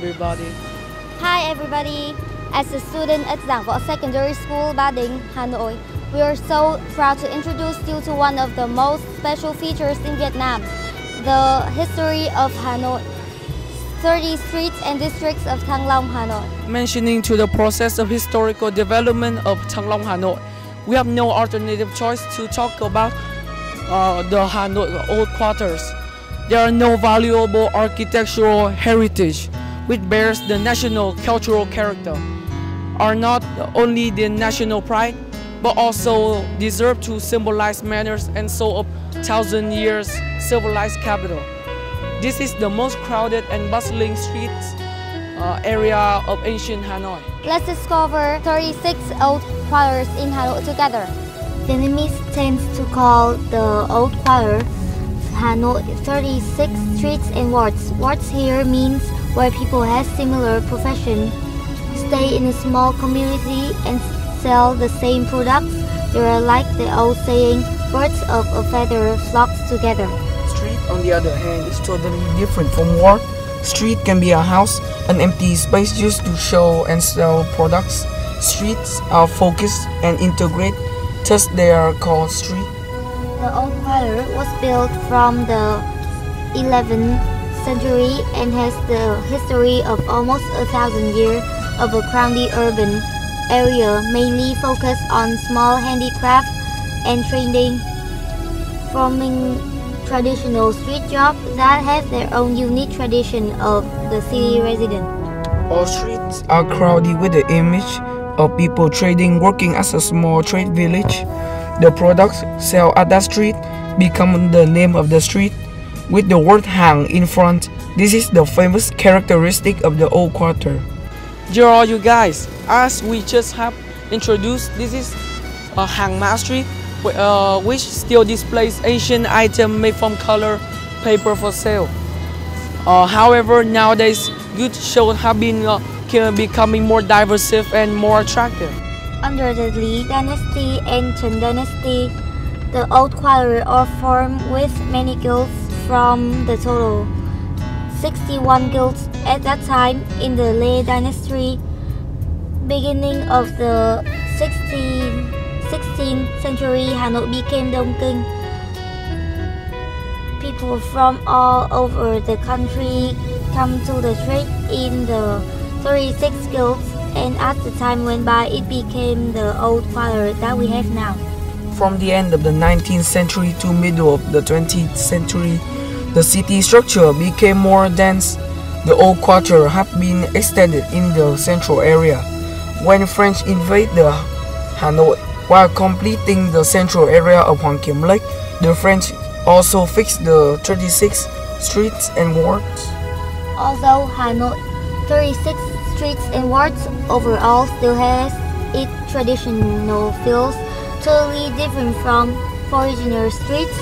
everybody. Hi everybody. As a student at Giảng Võ Secondary School, Ba Đình, Hanoi, we are so proud to introduce you to one of the most special features in Vietnam, the history of Hanoi, 30 streets and districts of Thăng Long, Hanoi. Mentioning to the process of historical development of Thăng Long, Hanoi, we have no alternative choice to talk about the Hanoi old quarters. There are no valuable architectural heritage which bears the national cultural character, are not only the national pride, but also deserve to symbolize manners and soul of 1,000 years civilized capital. This is the most crowded and bustling streets area of ancient Hanoi. Let's discover 36 old quarters in Hanoi together. Vietnamese tends to call the old quarter Hanoi 36 streets and wards. Wards here means where people have similar profession, stay in a small community and sell the same products. They are like the old saying, birds of a feather flock together. Street, on the other hand, is totally different from ward. Street can be a house, an empty space used to show and sell products. Streets are focused and integrate, thus they are called street. The old quarter was built from the 11th century and has the history of almost 1,000 years of a crowded urban area mainly focused on small handicraft and trading, forming traditional street jobs that have their own unique tradition of the city resident. All streets are crowded with the image of people trading, working as a small trade village. The products sold at that street become the name of the street with the word Hàng in front. This is the famous characteristic of the old quarter. Dear all you guys, as we just have introduced, this is Hàng Mã Street, which still displays ancient items made from color paper for sale. However, nowadays, goods shows have been becoming more diverse and more attractive. Under the Lý dynasty and Trần dynasty, the old quarter are formed with many guilds from the total 61 guilds at that time. In the Lê dynasty, beginning of the 16th century, Hanoi became Đông Kinh. People from all over the country come to the trade in the 36 guilds, and as the time went by, it became the old quarter that we have now. From the end of the 19th century to middle of the 20th century, the city structure became more dense. The old quarter have been extended in the central area. When French invade the Hanoi, while completing the central area of Hoàng Kiếm Lake, the French also fixed the 36 streets and wards. Although Hanoi 36 streets and wards overall still has its traditional feels, totally different from original streets,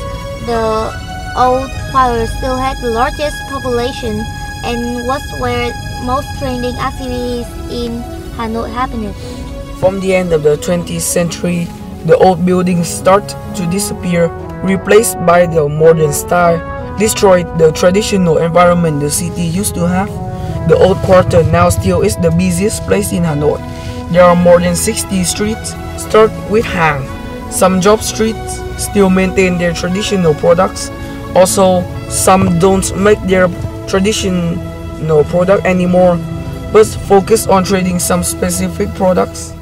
the old quarter still had the largest population and was where most trending activities in Hanoi happened. From the end of the 20th century, the old buildings start to disappear, replaced by the modern style, destroyed the traditional environment the city used to have. The old quarter now still is the busiest place in Hanoi. There are more than 60 streets, start with Hàng. Some job streets still maintain their traditional products. Also, some don't make their traditional product anymore, but focus on trading some specific products.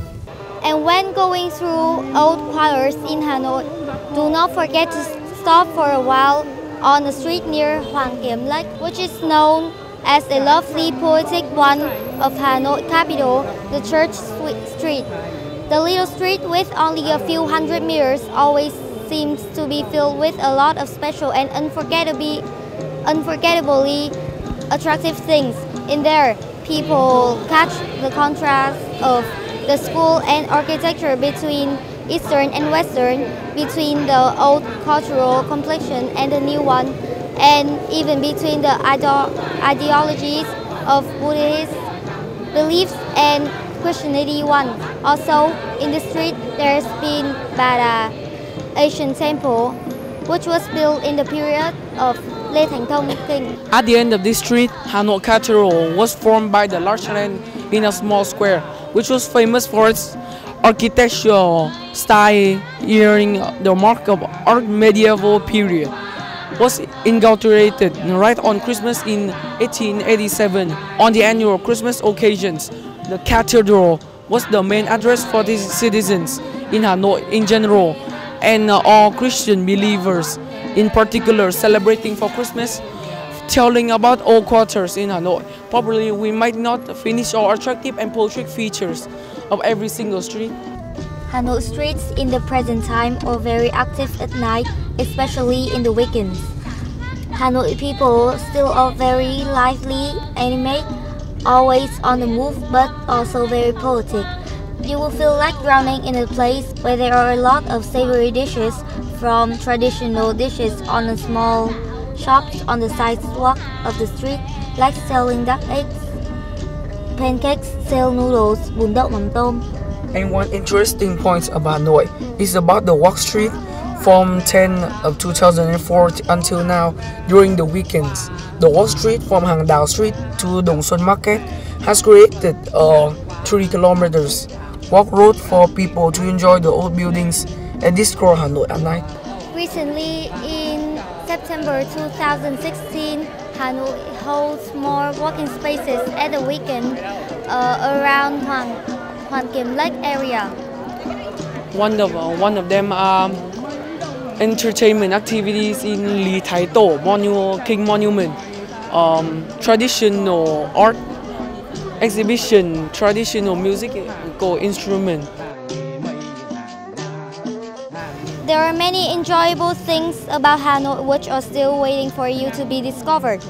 And when going through old quarters in Hanoi, do not forget to stop for a while on the street near Hoàng Kiếm Lake, which is known as a lovely poetic one of Hanoi capital, the Church Street. The little street with only a few hundred meters always seems to be filled with a lot of special and unforgettably attractive things. In there, people catch the contrast of the school and architecture between Eastern and Western, between the old cultural complexion and the new one, and even between the ideologies of Buddhist beliefs and Christianity one. Also, in the street, there's been Bada Asian temple, which was built in the period of Lê Thánh Tông Kinh. At the end of this street, Hanoi Cathedral was formed by the large land in a small square, which was famous for its architectural style during the remarkable art medieval period. Was inaugurated right on Christmas in 1887. On the annual Christmas occasions, the cathedral was the main address for the citizens in Hanoi in general and all Christian believers in particular celebrating for Christmas. Telling about old quarters in Hanoi, probably we might not finish all attractive and poetic features of every single street. Hanoi streets in the present time are very active at night, especially in the weekends. Hanoi people still are very lively, animate, always on the move, but also very poetic. You will feel like drowning in a place where there are a lot of savory dishes, from traditional dishes on the small shops on the sidewalk of the street, like selling duck eggs, pancakes, sell noodles, bún đậu mắm tôm. And one interesting point about Hanoi is about the walk street from 10 of 2004 until now during the weekends. The walk street from Hàng Đào Street to Dong Xuân Market has created a 3 kilometers walk road for people to enjoy the old buildings and discover Hanoi at night. Recently, in September 2016, Hanoi holds more walking spaces at the weekend around Hoàn Kiếm Lake area. One of them are entertainment activities in Lý Thái Tổ King Monument, traditional art exhibition, traditional musical instrument. There are many enjoyable things about Hanoi which are still waiting for you to be discovered.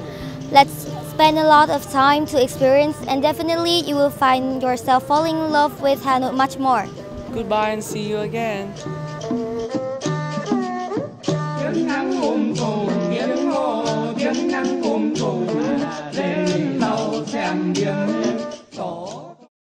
Let's spend a lot of time to experience, and definitely you will find yourself falling in love with Hanoi much more. Goodbye and see you again.